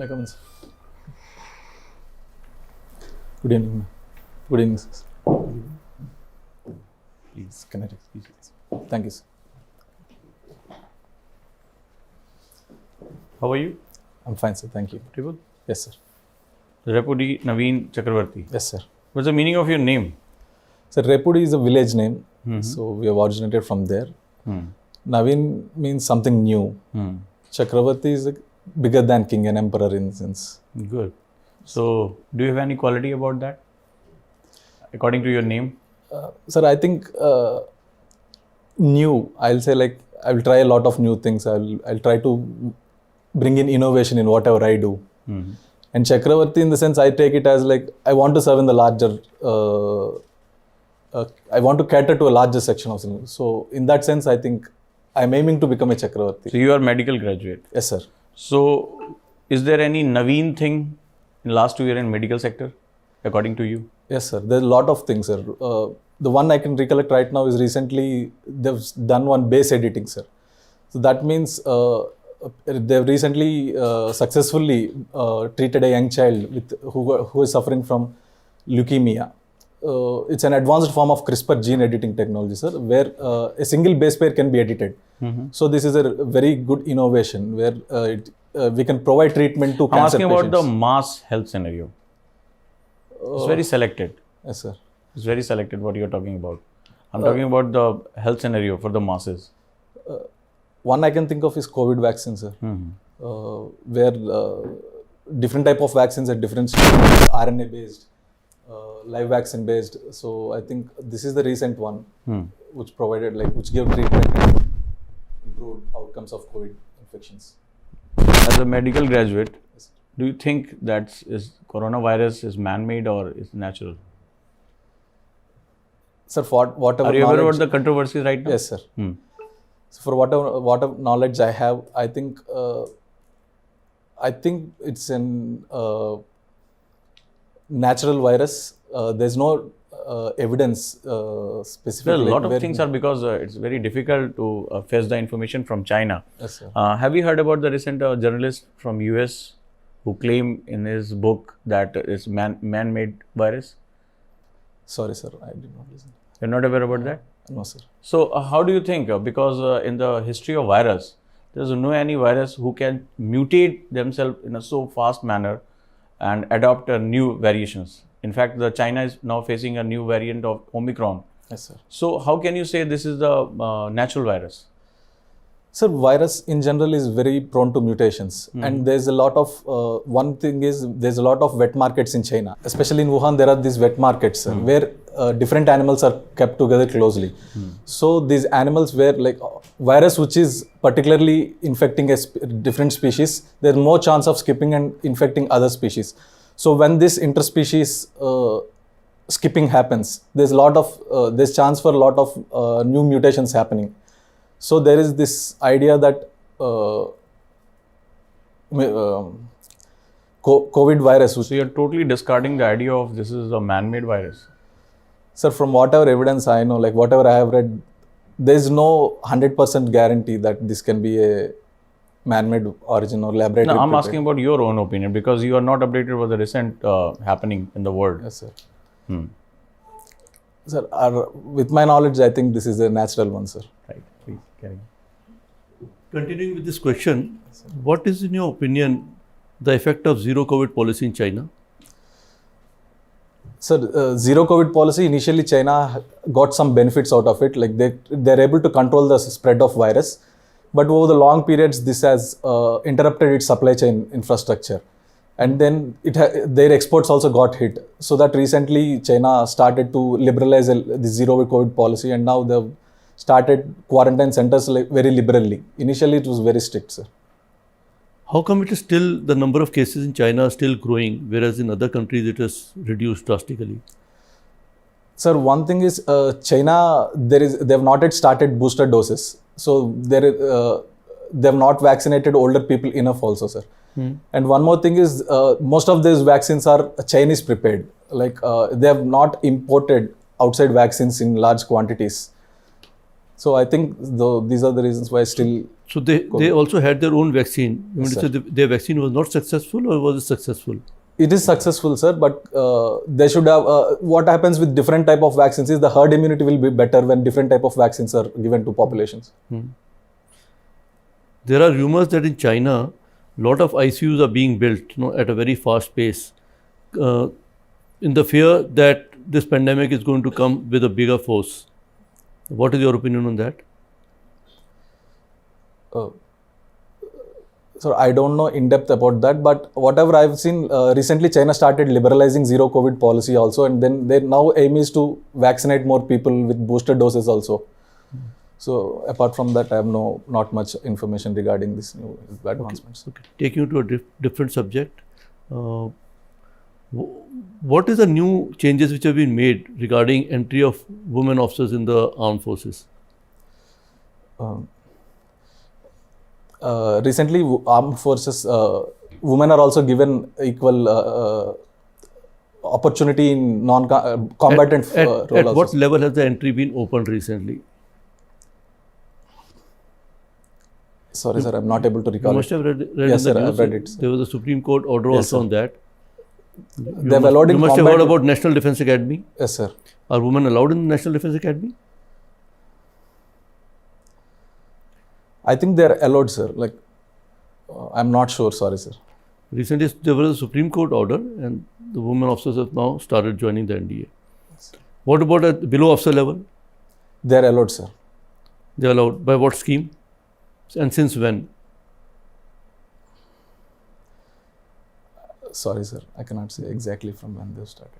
I come in, sir? Good evening, ma'am. Good evening, sir. Please, can I excuse you? Thank you, sir. How are you? I'm fine, sir. Thank you. Comfortable? Yes, sir. Repudi Naveen Chakravarthy. Yes, sir. What's the meaning of your name? So, Repudi is a village name. So, we have originated from there. Naveen means something new. Chakravarthy is bigger than king, an emperor in a sense. Good. So, do you have any quality about that? According to your name? Sir, I think new. I'll say like I will try a lot of new things. I'll try to bring in innovation in whatever I do. And Chakravarthy, in the sense, I take it as like I want to serve in the larger. I want to cater to a larger section of things. So, in that sense, I think I'm aiming to become a Chakravarthy. So, you are medical graduate? Yes, sir. So, is there any Naveen thing in last 2 years in medical sector, according to you? Yes, sir. There's a lot of things, sir. The one I can recollect right now is recently they've done one base editing, sir. So that means they've recently successfully treated a young child who is suffering from leukemia. It's an advanced form of CRISPR gene editing technology, sir, where a single base pair can be edited. So this is a very good innovation where we can provide treatment to cancer patients. I'm asking about the mass health scenario. It's very selected. Yes, sir. It's very selected what you're talking about. I'm talking about the health scenario for the masses. One I can think of is COVID vaccine, sir, where different type of vaccines at different stages, RNA based, live vaccine based. So I think this is the recent one which provided which gave treatment and improved outcomes of COVID infections. As a medical graduate, do you think that coronavirus is man-made or is natural? Sir, for whatever are you aware about the controversies right now? Yes, sir. So for whatever knowledge I have, I think it's an natural virus. There's no evidence specifically. Well, a lot of things are because it's very difficult to fetch the information from China. Yes, sir. Have you heard about the recent journalist from US who claimed in his book that it's man-made virus? Sorry, sir, I did not listen. You're not aware about that? No, sir. So, how do you think? Because in the history of virus, there's no any virus who can mutate themselves in a so fast manner and adopt new variations. In fact, China is now facing a new variant of Omicron. Yes, sir. So, how can you say this is the natural virus? Sir, virus in general is very prone to mutations, and there's a lot of one thing is there's a lot of wet markets in China, especially in Wuhan. There are these wet markets where different animals are kept together closely. So these animals where like virus which is particularly infecting a different species, there's more chance of skipping and infecting other species. So when this interspecies skipping happens, there's chance for a lot of new mutations happening. So there is this idea that COVID virus. So you're totally discarding the idea of this is a man-made virus? Sir, from whatever evidence I know, like whatever I have read, there is no 100% guarantee that this can be a man-made origin or laboratory. No, I'm asking about your own opinion because you are not updated about the recent happening in the world. Yes, sir. Sir, with my knowledge, I think this is a natural one, sir. Right. Please carry on. Continuing with this question, what is in your opinion the effect of zero COVID policy in China? Sir, zero COVID policy, initially China got some benefits out of it, like they're able to control the spread of virus, but over the long periods this has interrupted its supply chain infrastructure, and then their exports also got hit. So that recently China started to liberalize the zero COVID policy, and now they've started quarantine centers very liberally. Initially it was very strict, sir. How come it is still, the number of cases in China are still growing, whereas in other countries it has reduced drastically? Sir, one thing is China, they've not yet started booster doses. So they've not vaccinated older people enough also, sir. And one more thing is most of these vaccines are Chinese prepared. Like they have not imported outside vaccines in large quantities. So I think these are the reasons why still. So they also had their own vaccine. You mean Yes, to say their vaccine was not successful, or was it successful? It is successful, sir, but they should have. What happens with different type of vaccines is the herd immunity will be better when different type of vaccines are given to populations. There are rumors that in China, lot of ICUs are being built, at a very fast pace, in the fear that this pandemic is going to come with a bigger force. What is your opinion on that? So I don't know in depth about that, but whatever I've seen, recently China started liberalizing zero COVID policy also, and then their now aim is to vaccinate more people with booster doses also. So apart from that, I have not much information regarding this new advancements. Okay. Taking you to a different subject, what is the new changes which have been made regarding entry of women officers in the armed forces? Recently, armed forces, women are also given equal opportunity in non-combatant role. At what level has the entry been opened recently? Sorry, sir, I'm not able to recall. You must have read yes, in the sir, news. I've read it. Sir. There was a Supreme Court order Yes, also sir. on that. They've allowed in You must have heard about National Defence Academy. Yes, sir. Are women allowed in the National Defence Academy? I think they're allowed, sir. Like, I'm not sure. Sorry, sir. Recently, there was a Supreme Court order, and the women officers have now started joining the NDA. What about at below officer level? They're allowed, sir. They are allowed. By what scheme? And since when? Sorry, sir. I cannot say exactly from when they started.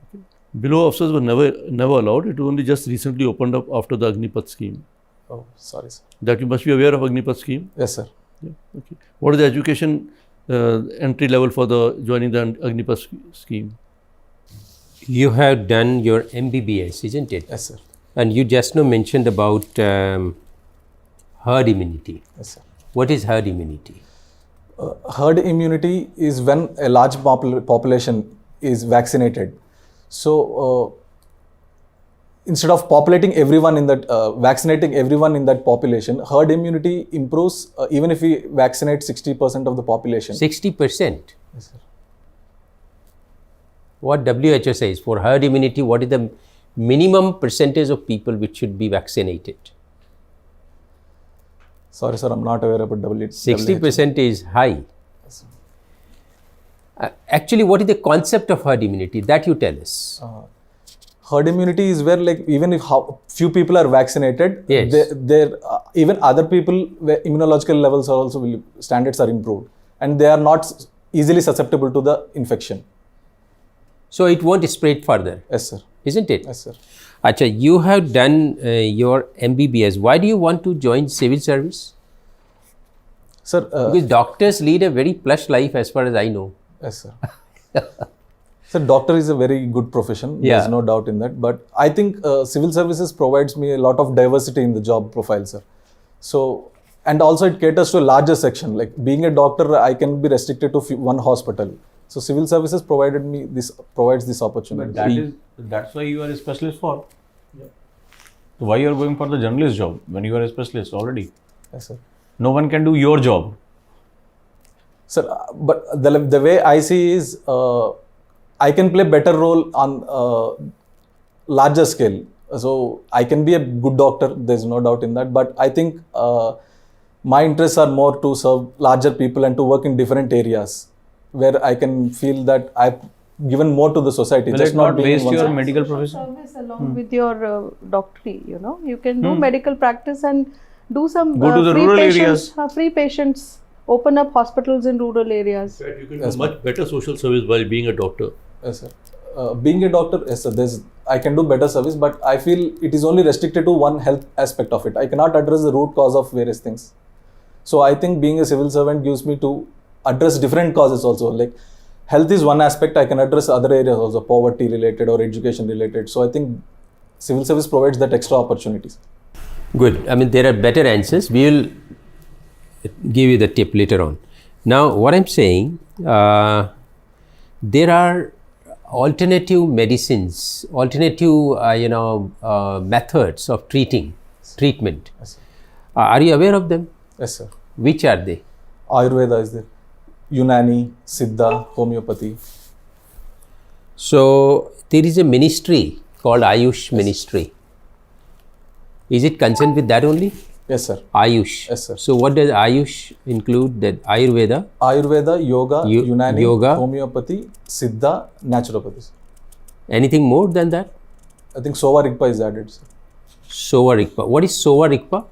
Below officers were never allowed. It only just recently opened up after the Agnipath scheme. Oh, sorry, sir. That you must be aware of Agnipath scheme. Yes, sir. Yeah. Okay. What is the education entry level for the joining the Agnipath scheme? You have done your MBBS, isn't it? Yes, sir. And you just now mentioned about herd immunity. Yes, sir. What is herd immunity? Herd immunity is when a large population is vaccinated. So, instead of populating everyone in that, vaccinating everyone in that population, herd immunity improves even if we vaccinate 60% of the population. 60%. Yes, sir. What WHO says for herd immunity, what is the minimum percentage of people which should be vaccinated? Sorry, sir, I'm not aware about WHO. 60% is high. Yes, Actually, what is the concept of herd immunity? That you tell us. herd immunity is where, like, even if few people are vaccinated, Yes. even other people where immunological levels are also standards are improved, and they are not easily susceptible to the infection. So it won't spread further, Yes, sir. isn't it? Yes, sir. Acha, you have done your MBBS. Why do you want to join civil service? Sir, Because doctors lead a very plush life as far as I know. yes, sir. Sir, doctor is a very good profession. Yeah. There's no doubt in that. But I think civil services provides me a lot of diversity in the job profile, sir. So, and also it caters to a larger section. Like being a doctor, I can be restricted to one hospital. So civil services provides this opportunity. But that's why you are a specialist for. Yeah. So why you are going for the journalist job when you are a specialist already? Yes, sir. No one can do your job. Sir, but the way I see is I can play better role on larger scale. So I can be a good doctor. There's no doubt in that. But I think my interests are more to serve larger people and to work in different areas where I can feel that I've given more to the society. Will just it not being in waste one your side. medical profession? Service along with your doctorate, you can do medical practice and do some Go to the free rural patients, free patients, open up hospitals in rural areas. In fact, you can do much better social service while being a doctor. Yes, sir. Being a doctor, yes, sir, I can do better service, but I feel it is only restricted to one health aspect of it. I cannot address the root cause of various things. So I think being a civil servant gives me to address different causes also. Like health is one aspect, I can address other areas also, poverty related or education related. So I think civil service provides that extra opportunities. Good. I mean, there are better answers. We will give you the tip later on. Now, what I'm saying, there are alternative medicines, alternative, methods of treating treatment. Yes, sir. Are you aware of them? Yes, sir. Which are they? Ayurveda is there. Unani, Siddha, homeopathy. So there is a ministry called Ayush Ministry. Is it concerned with that only? Yes, sir. Ayush. Yes, sir. So what does Ayush include? That Ayurveda, Ayurveda, yoga, Unani, yoga. homeopathy, Siddha, naturopathy. Sir. anything more than that? I think Sova Rigpa is added, sir. Sova Rigpa. What is Sova Rigpa?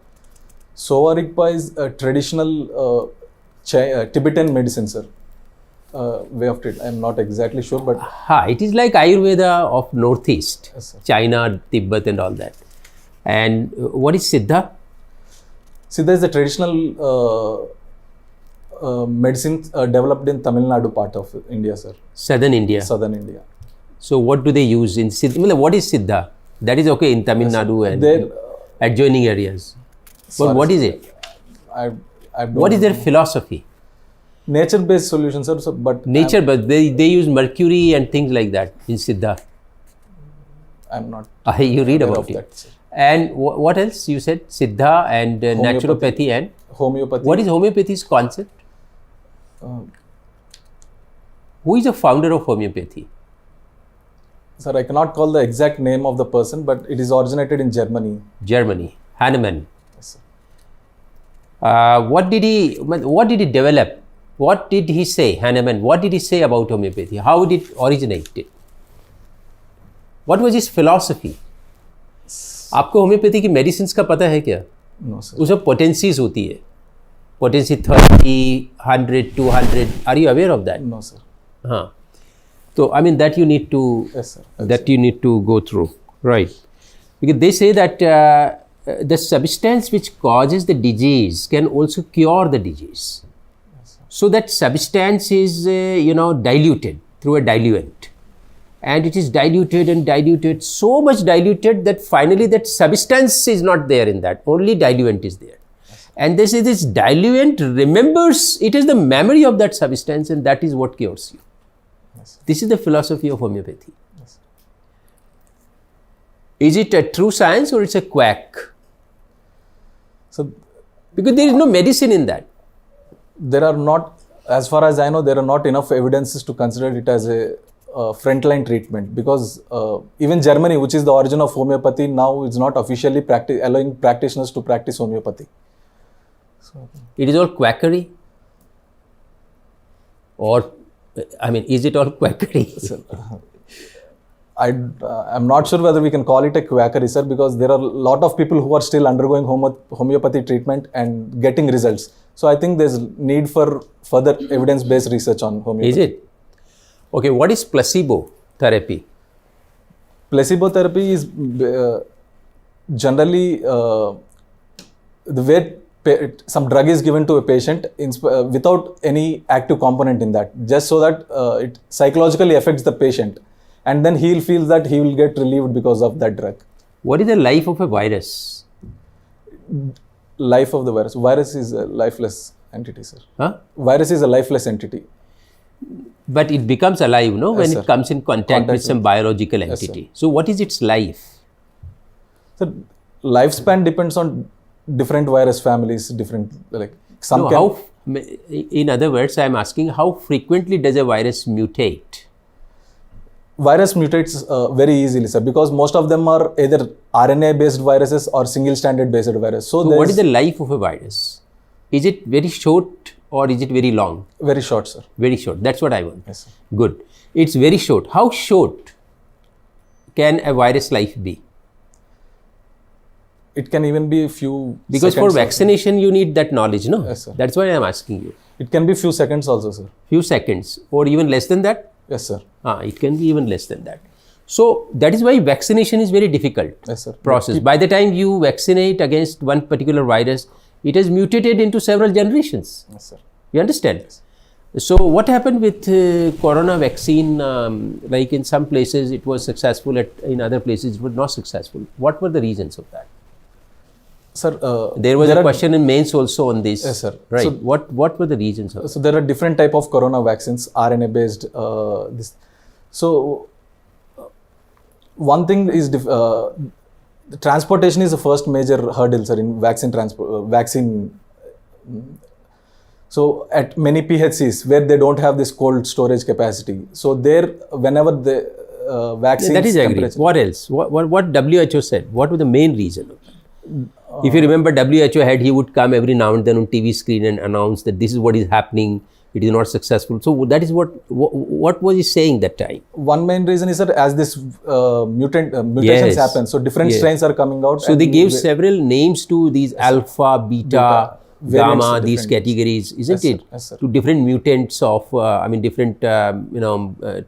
Sova Rigpa is a traditional Tibetan medicine, sir. Way of treatment. I am not exactly sure, but It is like Ayurveda of Northeast, yes, sir. China, Tibet and all that. And what is Siddha? Siddha is a traditional medicine developed in Tamil Nadu part of India, sir. Southern India. Southern India. So what do they use in Siddha? What is Siddha? That is okay in Tamil Nadu and There, adjoining areas. But sorry, what is sir. it? I don't What is their know. philosophy? Nature-based solutions, sir. So, but Nature, but they use mercury and things like that in Siddha. I'm not You read aware about of it. that, sir. And what else? You said Siddha and naturopathy and Homeopathy. what is homeopathy's concept? Uh, Who is the founder of homeopathy? Sir, I cannot call the exact name of the person, but it is originated in Germany. Germany. Hahnemann. Yes, sir. What did he develop? What did he say, Hahnemann? What did he say about homeopathy? How did it originate? What was his philosophy? आपको homeopathy की medicine का पता है क्या? No, sir. उसमें potencies होती है. Potency 30, 100, 200. Are you aware of that? No, sir. हाँ. So I mean that you need to Yes, sir. go through, right? Because they say that the substance which causes the disease can also cure the disease. So that substance is diluted through a diluent, and it is diluted and diluted, so much diluted that finally that substance is not there in that, only diluent is there. And they say this diluent remembers, it is the memory of that substance, and that is what cures you. This is the philosophy of homeopathy. Is it a true science or it's a quack? So Because there is no medicine in that. there are not, as far as I know, there are not enough evidences to consider it as a frontline treatment, because even Germany, which is the origin of homeopathy, now is not officially allowing practitioners to practice homeopathy. It is all quackery? Or, I mean, is it all quackery? I'm not sure whether we can call it a quackery, sir, because there are a lot of people who are still undergoing homeopathy treatment and getting results. So I think there's need for further evidence-based research on homeopathy. Is it? Okay, what is placebo therapy? Placebo therapy is generally the way some drug is given to a patient without any active component in that, just so that it psychologically affects the patient, and then he'll feel that he will get relieved because of that drug. What is the life of a virus? Life of the virus. Virus is a lifeless entity, sir. Huh? Virus is a lifeless entity. But it becomes alive, no, when Yes, it sir. comes in contact with some biological Yes, sir. entity. So what is its life? So lifespan depends on different virus families, different, like some No, can, in other words, I am asking how frequently does a virus mutate? virus mutates very easily, sir, because most of them are either RNA based viruses or single stranded based virus. So what is the life of a virus? Is it very short or is it very long? very short, sir. Very short. That's what I want. Yes, sir. Good. It's very short. How short can a virus life be? It can even be a few Because seconds for vaccination, you need that knowledge, no? Yes, sir. That's why I am asking you. It can be few seconds also, sir. Few seconds or even less than that? Yes, sir. It can be even less than that. So that is why vaccination is very difficult Yes, sir. process. By the time you vaccinate against one particular virus, it has mutated into several generations. Yes, sir. You understand? So what happened with corona vaccine? Like in some places it was successful, in other places it was not successful. What were the reasons of that? Sir, There was a question in mains also on this. Yes, sir. Right. So- what were the reasons of So there are different type of corona vaccines, RNA based. This. So one thing is The transportation is the first major hurdle, sir, in vaccine. So at many PHCs where they don't have this cold storage capacity, so there whenever the vaccines. That is agreed. What else? What WHO said? What was the main reason of that? If you remember, WHO head, he would come every now and then on TV screen and announce that this is what is happening. It is not successful. So that is what was he saying that time? One main reason is that as this mutations happen, so different strains are coming out. So they gave several names to these alpha, beta, gamma, these categories, isn't it? Yes, sir. To different mutants of, different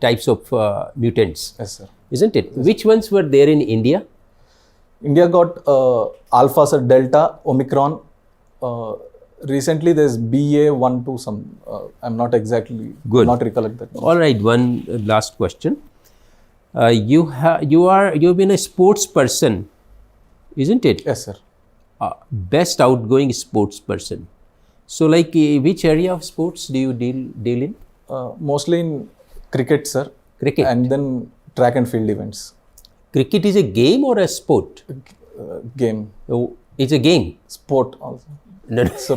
types of mutants. Yes, sir. Isn't it? Which ones were there in India? India got alpha, sir, delta, omicron. Recently there's BA12 some. I'm not exactly. Good. Not recollect that. All right. One last question. You've been a sports person, isn't it? Yes, sir. Best outgoing sports person. So, like, which area of sports do you deal in? Mostly in cricket, sir. Cricket. And then track and field events. Cricket is a game or a sport? Game. Oh, it's a game. Sport also. No. So,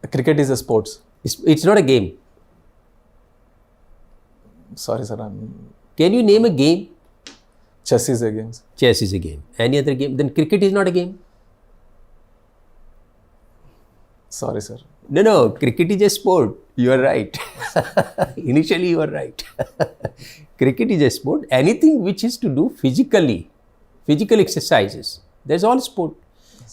cricket is a sports. It's not a game. Sorry, sir. Can you name a game? Chess is a game. Chess is a game. Any other game? Then cricket is not a game. Sorry, sir. No. Cricket is a sport. You are right. Initially, you are right. Cricket is a sport. Anything which is to do physical exercises, that's all sport.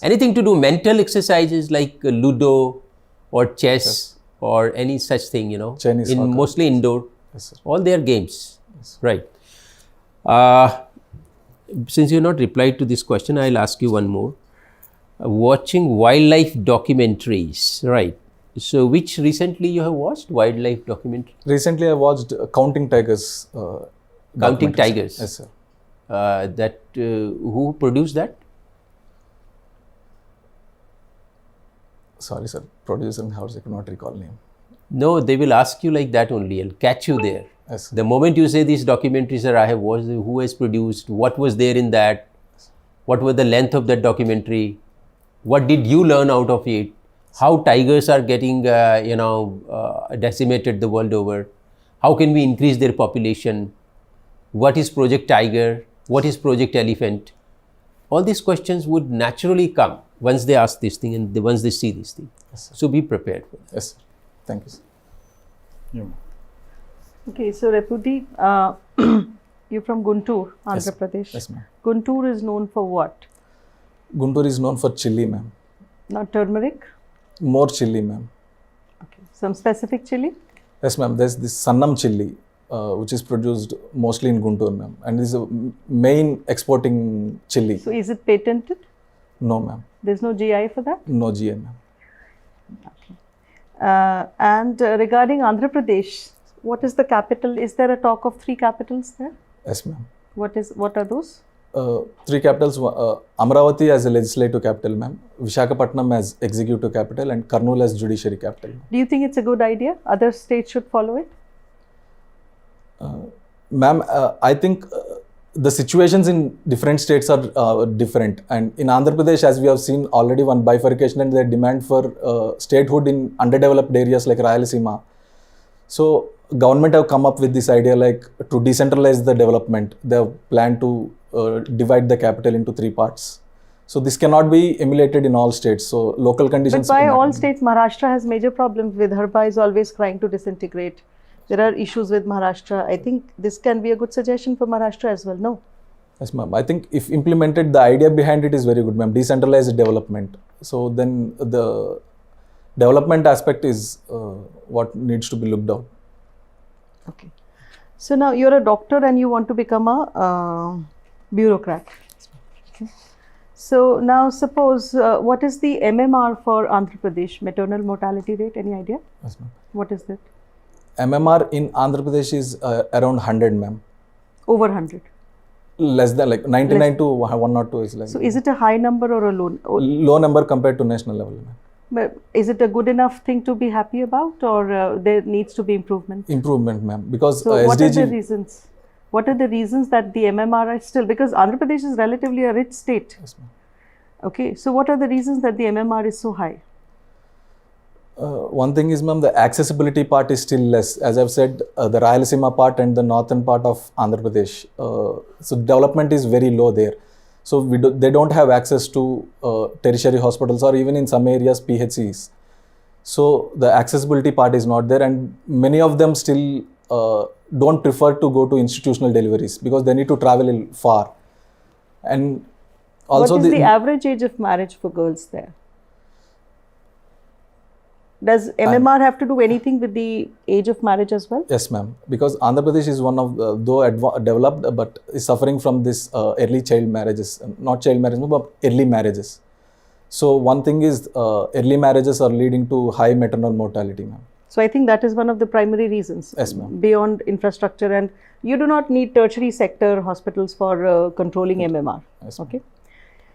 Anything to do mental exercises like Ludo or chess or any such thing, Chinese soccer. Mostly indoor. Yes, sir. All their games. Yes. Right. Since you have not replied to this question, I'll ask you one more. Watching wildlife documentaries, right? So, which recently you have watched wildlife documentary? Recently, I watched Counting Tigers. Counting Tigers. Yes, sir. Who produced that? Sorry, sir. Producer in house, I cannot recall name. No, they will ask you like that only and catch you there. Yes, sir. The moment you say these documentaries, sir, I have watched, who has produced, what was there in that, what was the length of that documentary, what did you learn out of it, how tigers are getting, decimated the world over, how can we increase their population, what is Project Tiger, what is Project Elephant. All these questions would naturally come once they ask this thing and once they see this thing. Yes, sir. So be prepared for that. Yes, sir. Thank you, sir. Yeah. Okay, so Repudi, you're from Guntur, Andhra Pradesh. Yes, ma'am. Guntur is known for what? Guntur is known for chili, ma'am. Not turmeric? More chili, ma'am. Okay. Some specific chili? Yes, ma'am. There's this Sannam chili, which is produced mostly in Guntur, ma'am. And is a main exporting chili. So is it patented? No, ma'am. There's no GI for that? No GI, ma'am. And regarding Andhra Pradesh, what is the capital? Is there a talk of 3 capitals there? Yes, ma'am. What are those? 3 capitals, Amravati as a legislative capital, ma'am, Visakhapatnam as executive capital, and Kurnool as judiciary capital. Do you think it's a good idea? Other states should follow it? Ma'am, I think the situations in different states are different. And in Andhra Pradesh, as we have seen already, one bifurcation and their demand for statehood in underdeveloped areas like Rayalaseema. So, government have come up with this idea like to decentralize the development. They have planned to divide the capital into 3 parts. So this cannot be emulated in all states. So local conditions. But why all states? Maharashtra has major problems. Vidarbha is always trying to disintegrate. There are issues with Maharashtra. I think this can be a good suggestion for Maharashtra as well. No? Yes, ma'am. I think if implemented, the idea behind it is very good, ma'am. Decentralized development. So then the development aspect is what needs to be looked out. Okay. So now you're a doctor and you want to become a bureaucrat. Okay. So now suppose what is the MMR for Andhra Pradesh, maternal mortality rate? Any idea? Yes, ma'am. What is that? MMR in Andhra Pradesh is around 100, ma'am. Over 100. Less than like 99 to 102 is like. So is it a high number or a low? Low number compared to national level, ma'am. But is it a good enough thing to be happy about, or there needs to be improvement? Improvement, ma'am. Because So what are the SDG. reasons? What are the reasons that the MMR is still, because Andhra Pradesh is relatively a rich state. Yes, ma'am. Okay, so what are the reasons that the MMR is so high? One thing is, ma'am, the accessibility part is still less. As I've said, the Rayalaseema part and the northern part of Andhra Pradesh. So development is very low there. So they don't have access to tertiary hospitals or even in some areas PHCs. So the accessibility part is not there, and many of them still don't prefer to go to institutional deliveries because they need to travel far. And also what is the average age of marriage for girls there? Does MMR have to do anything with the age of marriage as well? Yes, ma'am. Because Andhra Pradesh is one of, though developed, but is suffering from this early child marriages, not child marriages, but early marriages. So one thing is early marriages are leading to high maternal mortality, ma'am. So I think that is one of the primary reasons. Yes, ma'am. Beyond infrastructure, and you do not need tertiary sector hospitals for controlling MMR. Yes, ma'am. Okay.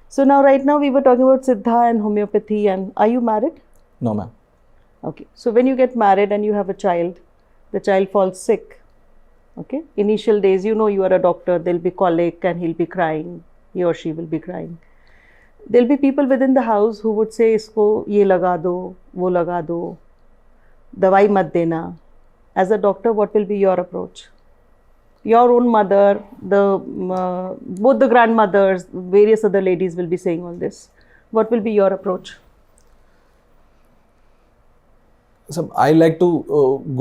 So now, right now, we were talking about Siddha and homeopathy. And are you married? No, ma'am. Okay. So when you get married and you have a child, the child falls sick. Okay. Initial days, you know, you are a doctor. There'll be colic and he'll be crying. He or she will be crying. There'll be people within the house who would say, "Isko ye laga do, wo laga do, dawai mat dena." As a doctor, what will be your approach? Your own mother, both the grandmothers, various other ladies will be saying all this. What will be your approach? So I like to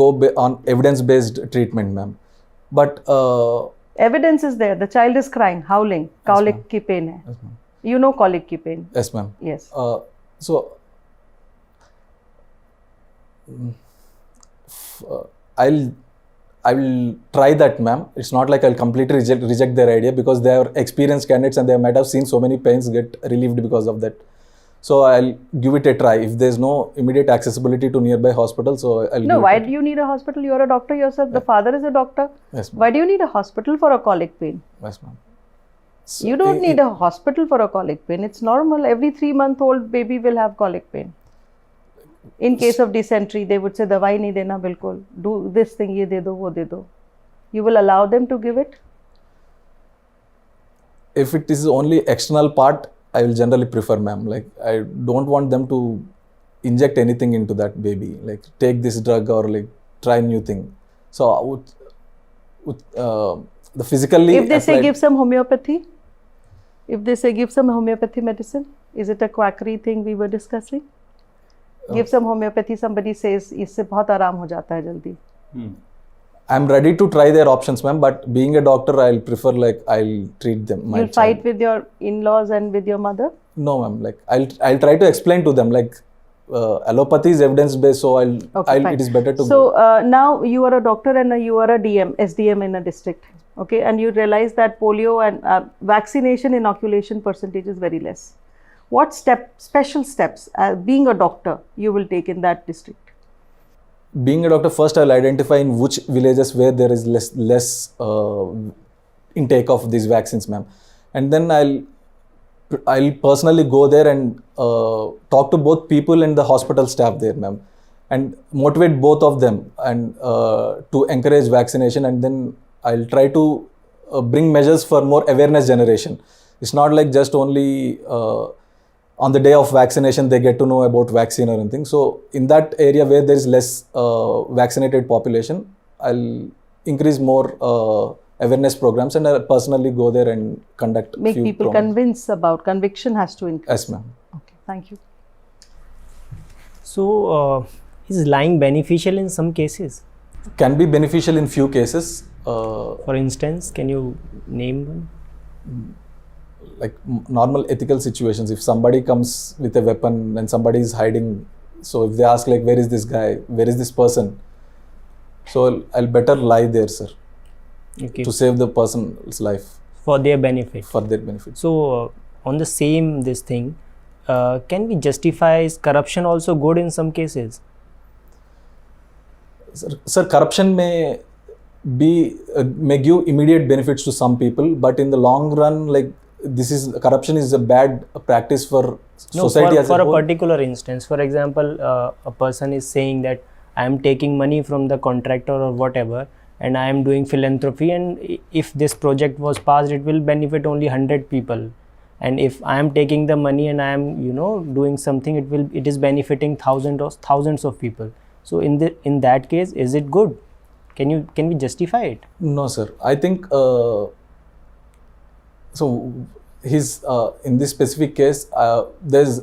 go on evidence-based treatment, ma'am. But Evidence is there. The child is crying, howling. Colic ki pain hai. yes, ma'am. You know colic ki pain. Yes, ma'am. Yes. So I will try that, ma'am. It's not like I'll completely reject their idea because they are experienced candidates and they might have seen so many pains get relieved because of that. So I'll give it a try. If there's no immediate accessibility to nearby hospital, so I'll. No, why do you need a hospital? You're a doctor yourself. The father is a doctor. Yes, ma'am. Why do you need a hospital for a colic pain? Yes, ma'am. So You don't need a hospital for a colic pain. It's normal. Every 3-month-old baby will have colic pain. In case of dysentery, they would say, "Dawai nahi dena bilkul. Do this thing, ye de do, wo de do." You will allow them to give it? If it is only external part, I will generally prefer, ma'am. Like I don't want them to inject anything into that baby. Like take this drug or like try new thing. So I would the physically. If they say applied- give some homeopathy, if they say give some homeopathy medicine, is it a quackery thing we were discussing? Give some homeopathy, somebody says, इससे बहुत आराम हो जाता है जल्दी. I'm ready to try their options, ma'am. But being a doctor, I'll prefer like I'll treat them. My You'll child. fight with your in-laws and with your mother? No, ma'am. Like I'll try to explain to them like allopathy is evidence based, so Okay, fine. it is better to. So now you are a doctor and you are a SDM in a district, okay, and you realize that polio and vaccination inoculation percentage is very less. What special steps, being a doctor, you will take in that district? Being a doctor, first I'll identify in which villages where there is less intake of these vaccines, ma'am, and then I'll personally go there and talk to both people and the hospital staff there, ma'am, and motivate both of them and to encourage vaccination, and then I'll try to bring measures for more awareness generation. It's not like just only on the day of vaccination they get to know about vaccine or anything. So in that area where there is less vaccinated population, I'll increase more awareness programs, and I'll personally go there and conduct. Make few people convince about, conviction has to increase. Yes, ma'am. Okay, thank you. So, is lying beneficial in some cases? Can be beneficial in few cases. For instance, can you name one? Like normal ethical situations, if somebody comes with a weapon and somebody is hiding, so if they ask like, where is this guy, where is this person, so I'll better lie there, sir, Okay. to save the person's life For their benefit. for their benefit. So, on the same this thing, can we justify is corruption also good in some cases? Sir, corruption may give immediate benefits to some people, but in the long run, like corruption is a bad practice for society as a for a whole. particular instance. For example, a person is saying that I am taking money from the contractor or whatever, and I am doing philanthropy, and if this project was passed, it will benefit only 100 people. And if I am taking the money and I am, you know, doing something, it is benefiting thousands of people. So in that case, is it good? Can we justify it? No, sir. I think so. His in this specific case, there's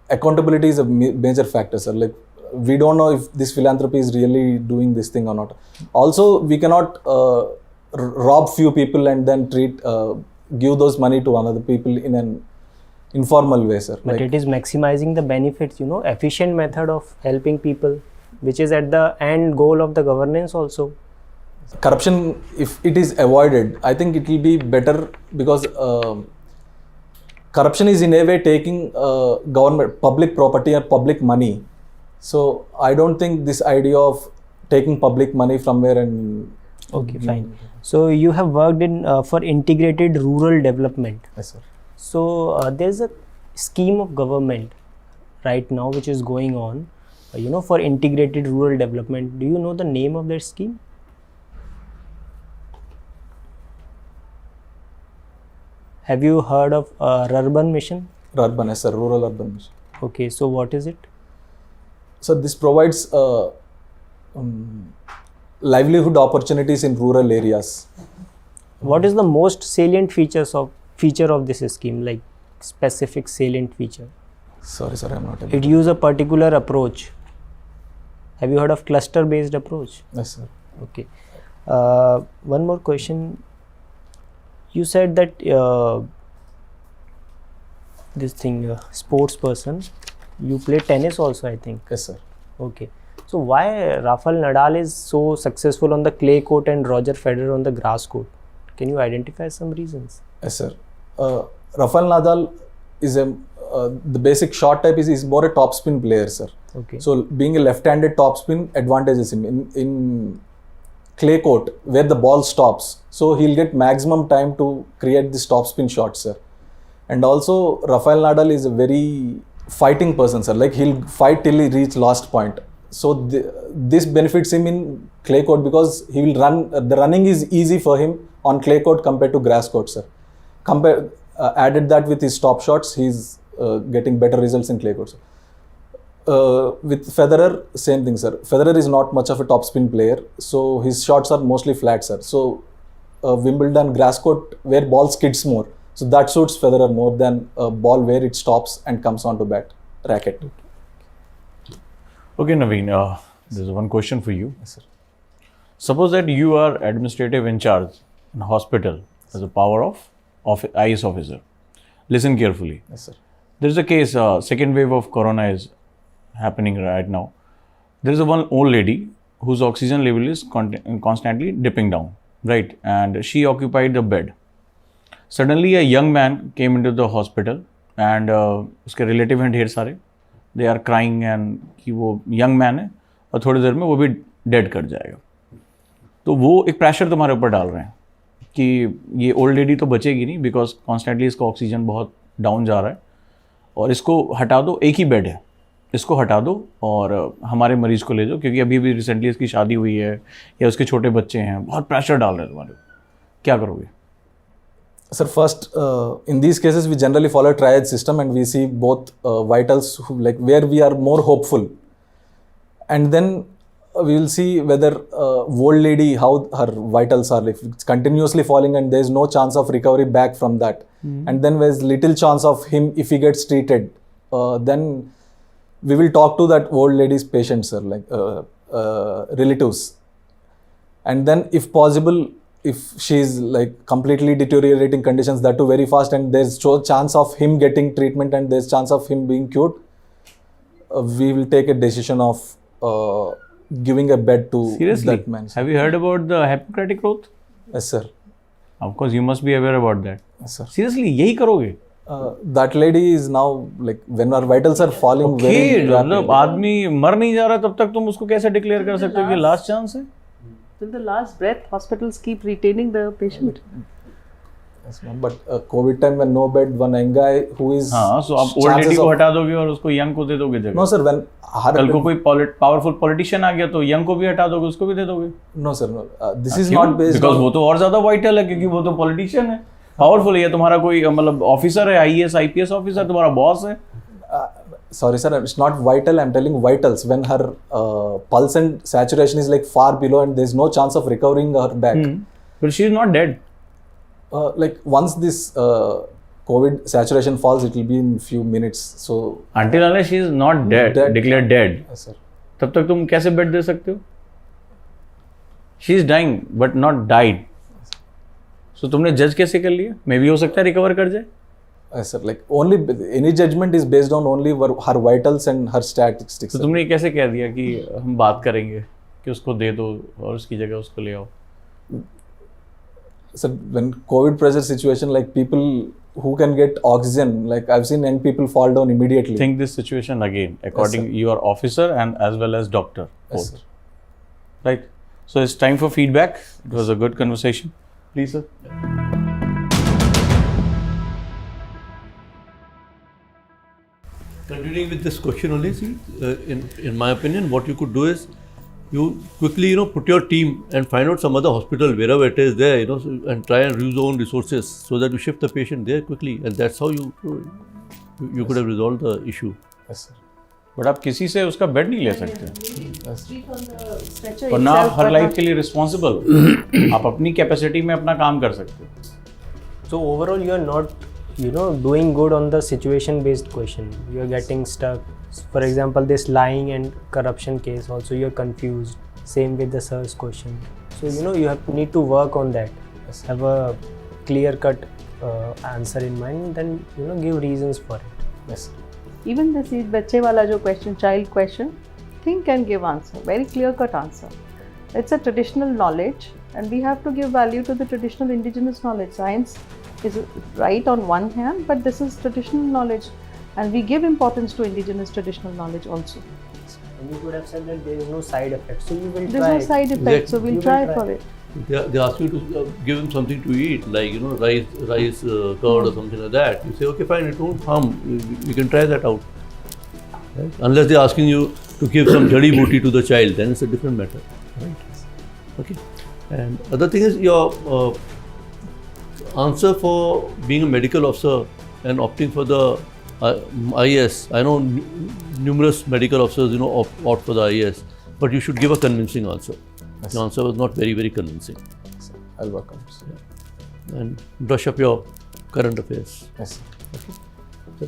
accountability is a major factor, sir. Like, we don't know if this philanthropy is really doing this thing or not. Also, we cannot rob few people and then give those money to another people in an informal way, sir. But it is maximizing the benefits, you know, efficient method of helping people, which is at the end goal of the governance also. Corruption, if it is avoided, I think it will be better, because corruption is in a way taking government, public property or public money. So I don't think this idea of taking public money from where and... Okay, fine. So you have worked in for integrated rural development. Yes, sir. So there's a scheme of government right now which is going on, you know, for integrated rural development. Do you know the name of that scheme? Have you heard of Urban Mission? Urban, yes, sir. Rural Urban Mission. Okay, so what is it? So this provides livelihood opportunities in rural areas. What is the most salient feature of this scheme, like specific salient feature? Sorry, sir, I'm not able. It uses a particular approach. Have you heard of cluster based approach? Yes, sir. Okay. One more question. You said that this thing, sports person, you play tennis also, I think. Yes, sir. Okay. So why Rafael Nadal is so successful on the clay court and Roger Federer on the grass court? Can you identify some reasons? Yes, sir. Rafael Nadal is the basic shot type is more a topspin player, sir. Okay. So being a left-handed topspin advantages him in clay court where the ball stops. So he'll get maximum time to create this topspin shot, sir. And also Rafael Nadal is a very fighting person, sir. Like, he'll fight till he reach last point. So this benefits him in clay court because he will run. The running is easy for him on clay court compared to grass court, sir. Added that with his top shots, he's getting better results in clay court, sir. With Federer, same thing, sir. Federer is not much of a topspin player, so his shots are mostly flat, sir. So Wimbledon grass court where ball skids more, so that suits Federer more than a ball where it stops and comes onto racket. Okay, Naveen, there's one question for you. Yes, sir. Suppose that you are administrative in charge in a hospital as a power of IAS officer. Listen carefully. Yes, sir. There is a case, second wave of corona is happening right now. There is one old lady whose oxygen level is constantly dipping down, right? And she occupied the bed. Suddenly a young man came into the hospital and उसके relative हैं ढेर सारे. They are crying and कि वो young man है और थोड़ी देर में वो भी dead कर जाएगा. तो वो एक pressure तुम्हारे ऊपर डाल रहे हैं कि ये old lady तो बचेगी नहीं because constantly इसका oxygen बहुत down जा रहा है और इसको हटा दो, एक ही बेड है, इसको हटा दो और हमारे मरीज को ले जाओ क्योंकि अभी भी रिसेंटली इसकी शादी हुई है या उसके छोटे बच्चे हैं, बहुत प्रेशर डाल रहे हैं तुम्हारे, क्या करोगे? Sir, first, in these cases, we generally follow a triage system and we see both vitals, like where we are more hopeful. And then we will see whether old lady, how her vitals are. If it's continuously falling and there is no chance of recovery back from that. And then there's little chance of him if he gets treated. Then we will talk to that old lady's patients, sir, like relatives. And then if possible, if she's like completely deteriorating conditions, that too very fast, and there's chance of him getting treatment and there's chance of him being cured, we will take a decision of giving a bed to that man. Have you heard about the Hippocratic oath? Yes, sir. Of course, you must be aware about that. Yes, sir. Seriously, यही करोगे? That lady is now like when our vitals are falling very rapidly. मतलब आदमी मर नहीं जा रहा तब तक तुम उसको कैसे डिक्लेयर कर सकते हो कि लास्ट चांस है? Till the last breath, hospitals keep retaining the patient. Yes, ma'am. But COVID time when no bed, one young guy who is हाँ, so आप ओल्ड लेडी को हटा दोगे और उसको यंग को दे दोगे जगह. no sir, when कल को कोई पावरफुल पॉलिटिशियन आ गया तो यंग को भी हटा दोगे, उसको भी दे दोगे. no sir, no. This is not based because on वो तो और ज्यादा वाइटल है क्योंकि वो तो पॉलिटिशियन है, पावरफुल है. ये तुम्हारा कोई मतलब ऑफिसर है, IAS IPS ऑफिसर, तुम्हारा बॉस है. sorry sir, it's not vital, I'm telling vitals. When her pulse and saturation is like far below and there's no chance of recovering her back. But she is not dead. Like once this COVID saturation falls, it will be in few minutes. So Until unless she is not dead, declared dead, yes, sir. तब तक तुम कैसे bed दे सकते हो? She is dying but not died. So तुमने जज कैसे कर लिया? मे भी हो सकता है रिकवर कर जाए. Yes, sir. Like only any judgment is based on only her vitals and her statistics. तो तुमने कैसे कह दिया कि हम बात करेंगे कि उसको दे दो और उसकी जगह उसको ले आओ? So when COVID pressure situation, like people who can get oxygen, like I've seen young people fall down immediately. Think this situation again, according you are officer and as well as doctor. Yes, both. sir. Right. So it's time for feedback. It was a good conversation. Please, sir. Continuing with this question only, see, in my opinion, what you could do is you quickly, put your team and find out some other hospital wherever it is there, and try and use your own resources so that you shift the patient there quickly, and that's how you could have resolved the issue. Yes, sir. But आप किसी से उसका bed नहीं ले सकते, stretcher वरना आप itself, her but life not- के लिए रिस्पॉन्सिबल. आप अपनी कैपेसिटी में अपना काम कर सकते हो. So overall, you are not, doing good on the situation-based question. You are getting stuck. For example, this lying and corruption case also, you are confused. Same with the SIRS question. So you need to work on that. Yes. Have a clear-cut answer in mind. Then give reasons for it. Yes, sir. Even this बच्चे वाला जो question, child question, think and give answer, very clear cut answer. It's a traditional knowledge and we have to give value to the traditional indigenous knowledge. Science is right on one hand, but this is traditional knowledge and we give importance to indigenous traditional knowledge also. And you could have said that there is no side effect, so you will There's try no it. side effect, so we'll You will try try. for it. They ask you to give them something to eat, like rice curd or something like that. You say, okay, fine, it won't harm. You can try that out. Right? Unless they're asking you to give some jari booty to the child, then it's a different matter. Right? Okay. And other thing is your answer for being a medical officer and opting for the IAS. I know numerous medical officers, opt for the IAS, but you should give a convincing answer. Yes. The answer was not very, very convincing. Yes, sir. I'll work on it. Sir. And brush up your current affairs. Yes, sir.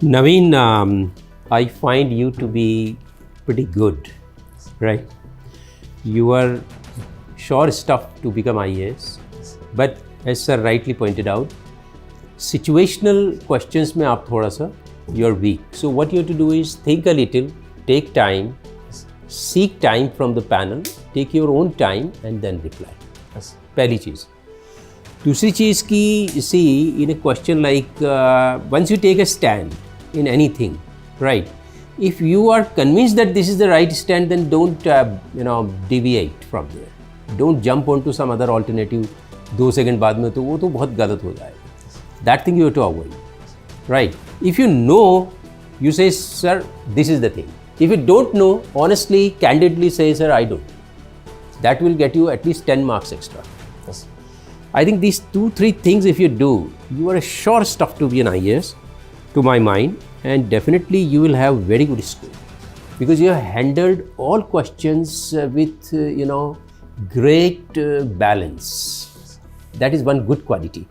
Naveen, I find you to be pretty good, right? You are sure stuff to become IAS, but as sir rightly pointed out, situational questions में आप थोड़ा सा you're weak. So what you have to do is think a little, take time, seek time from the panel, take your own time and then reply. Yes. पहली चीज़. दूसरी चीज़ की, see, in a question like once you take a stand in anything, right? If you are convinced that this is the right stand, then don't deviate from there. Don't jump onto some other alternative. 2 second बाद में तो वो तो बहुत गलत हो जाएगा. That thing you have to avoid, right? If you know, you say, sir, this is the thing. If you don't know, honestly, candidly say, sir, I don't. That will get you at least 10 marks extra. Yes. I think these 2-3 things if you do, you are sure stuff to be an IAS, to my mind, and definitely you will have very good score because you have handled all questions with great balance. That is one good quality.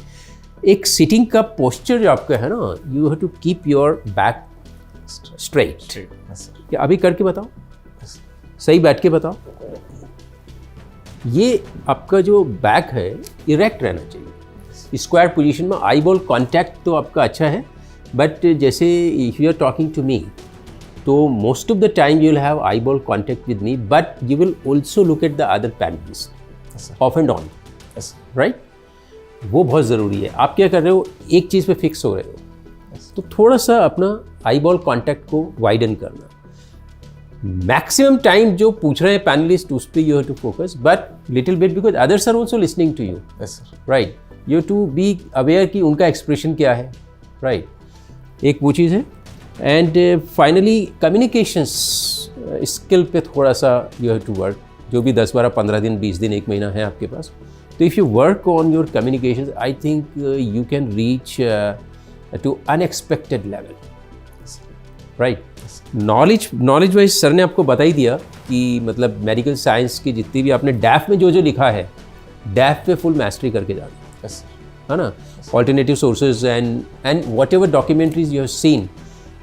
एक sitting का posture जो आपका है ना, you have to keep your back straight. Yes, sir. क्या अभी करके बताओ, Yes. सही बैठ के बताओ. ये आपका जो बैक है इरेक्ट रहना चाहिए. स्क्वायर पोजीशन में आई बॉल कॉन्टैक्ट तो आपका अच्छा है, बट जैसे if you are talking to me तो most of the time you will have eye ball contact with me, but you will also look at the other panelist Yes, sir. Off and on, Yes. Right. वो बहुत ज़रूरी है. आप क्या कर रहे हो, एक चीज़ पे फिक्स हो रहे हो, Yes. तो थोड़ा सा अपना आई बॉल कॉन्टैक्ट को वाइडन करना. मैक्सिमम टाइम जो पूछ रहे हैं पैनलिस्ट उस पर you have to focus, but little bit because others are also listening to you, Yes, sir. Right. You to be aware कि उनका एक्सप्रेशन क्या है, राइट एक वो चीज़ है. एंड फाइनली कम्युनिकेशंस स्किल पे थोड़ा सा यू हैव टू वर्क. जो भी 10, 12, 15 दिन, 20 दिन, 1 महीना है आपके पास, तो if you work on your communications I think you can reach to unexpected level, right. Knowledge wise sir ने आपको बता ही दिया कि मतलब मेडिकल साइंस की जितनी भी आपने डैफ में जो लिखा है, डैफ पे फुल मास्टरी करके जाना है ना. Alternative sources and what ever documentaries you have seen,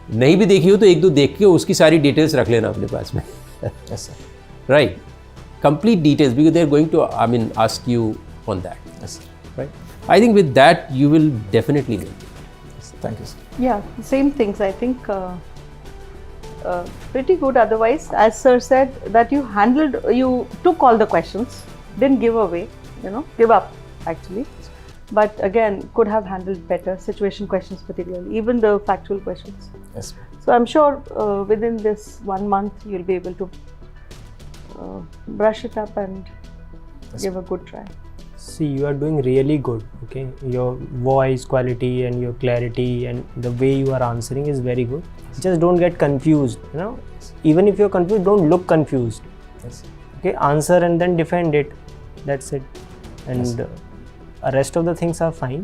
नहीं भी देखी हो तो 1-2 देख के उसकी सारी डिटेल्स रख लेना अपने पास में, right. Complete details because they are going to ask you on that, right. I think with that you will definitely make it. Thank you, sir. Yeah, same things. I think pretty good. Otherwise, as sir said, that you took all the questions, didn't give away, give up actually. But again, could have handled better situation questions, particularly even the factual questions. Yes. So I'm sure within this 1 month you'll be able to brush it up and give a good try. See, you are doing really good. Okay, your voice quality and your clarity and the way you are answering is very good. Just don't get confused. Even if you're confused, don't look confused. Yes. Okay, answer and then defend it. That's it. And rest of the things are fine.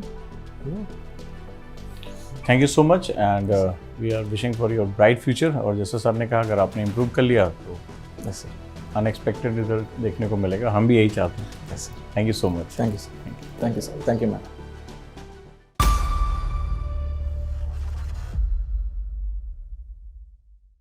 Thank you so much and we are wishing for your bright future. और जैसे sir ने कहा अगर आपने improve कर लिया तो Yes, sir. Unexpected result देखने को मिलेगा. हम भी यही चाहते हैं. Yes, sir. Thank you so much. Thank you, sir. Thank you, sir. Thank you, ma'am.